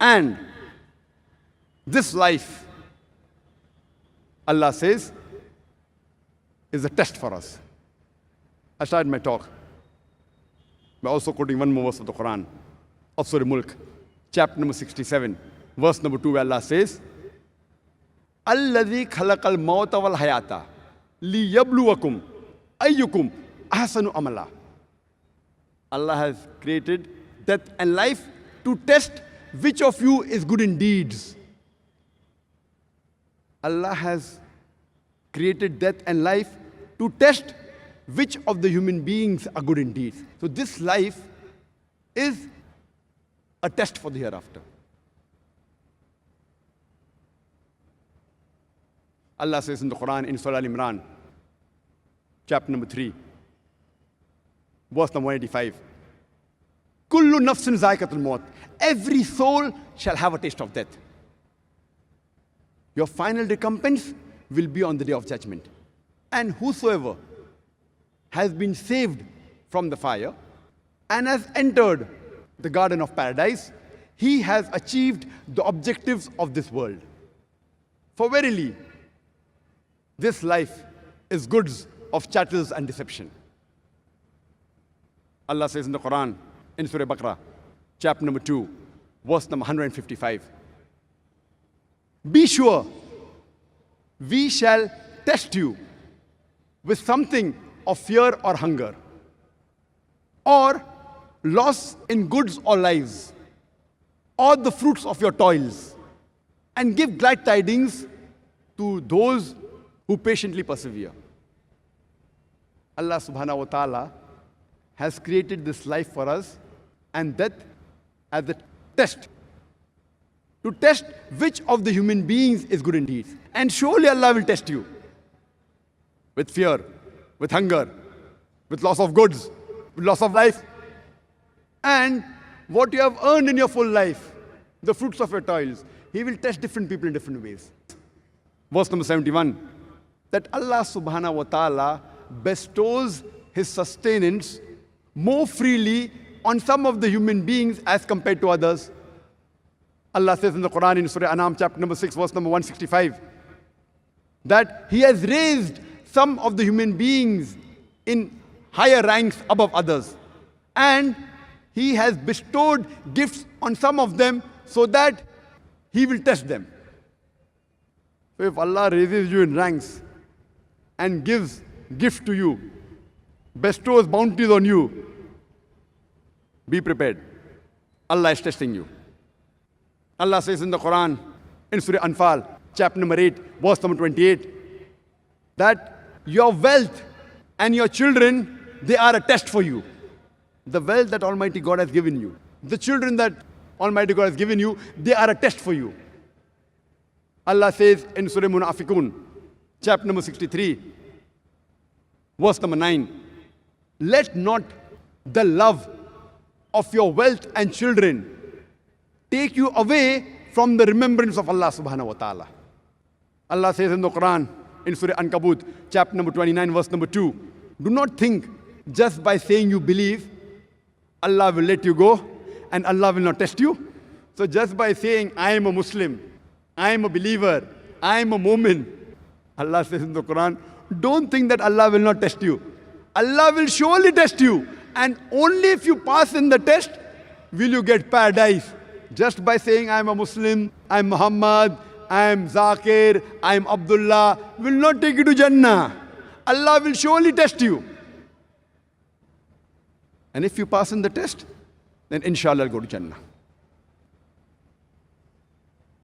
And this life, Allah says, is a test for us. I started my talk by also quoting one more verse of the Quran, of Surah Mulk, chapter number 67, verse number 2, where Allah says, Alladhi khalaqal mawta wal hayata liyabluwakum ayyukum ahsanu amala. Allah has created death and life to test which of you is good in deeds. Allah has created death and life to test which of the human beings are good in deeds. So this life is a test for the hereafter. Allah says in the Quran, in Surah Al-Imran, chapter number 3, verse number 185, Kullu nafsin zaikatul maut. Every soul shall have a taste of death. Your final recompense will be on the day of judgment. And whosoever has been saved from the fire and has entered the garden of paradise, he has achieved the objectives of this world. For verily, this life is goods of chattels and deception. Allah says in the Quran, in Surah Baqarah, chapter number 2, verse number 155, be sure we shall test you with something of fear or hunger, or loss in goods or lives, or the fruits of your toils, and give glad tidings to those who patiently persevere. Allah subhanahu wa ta'ala has created this life for us and death as a test, to test which of the human beings is good in deeds. And surely Allah will test you with fear, with hunger, with loss of goods, with loss of life, and what you have earned in your full life, the fruits of your toils. He will test different people in different ways. Verse number 71, that Allah subhanahu wa ta'ala bestows His sustenance more freely on some of the human beings as compared to others. Allah says in the Quran, in Surah Anam, chapter number 6, verse number 165, that He has raised some of the human beings in higher ranks above others. And He has bestowed gifts on some of them so that He will test them. So if Allah raises you in ranks and gives gifts to you, bestows bounties on you, be prepared. Allah is testing you. Allah says in the Quran, in Surah Anfal, chapter number 8, verse number 28, that your wealth and your children, they are a test for you. The wealth that Almighty God has given you, the children that Almighty God has given you, they are a test for you. Allah says in Surah Munafiqun, chapter number 63, verse number 9, let not the love of your wealth and children take you away from the remembrance of Allah subhanahu wa ta'ala. Allah says in the Quran, in Surah Ankabut, chapter number 29, verse number 2, do not think just by saying you believe, Allah will let you go and Allah will not test you. So just by saying, I am a Muslim, I am a believer, I am a mu'min, Allah says in the Quran, don't think that Allah will not test you. Allah will surely test you. And only if you pass in the test, will you get paradise. Just by saying, I am a Muslim, I am Muhammad, I am Zakir, I am Abdullah, will not take you to Jannah. Allah will surely test you. And if you pass in the test, then inshallah I'll go to Jannah.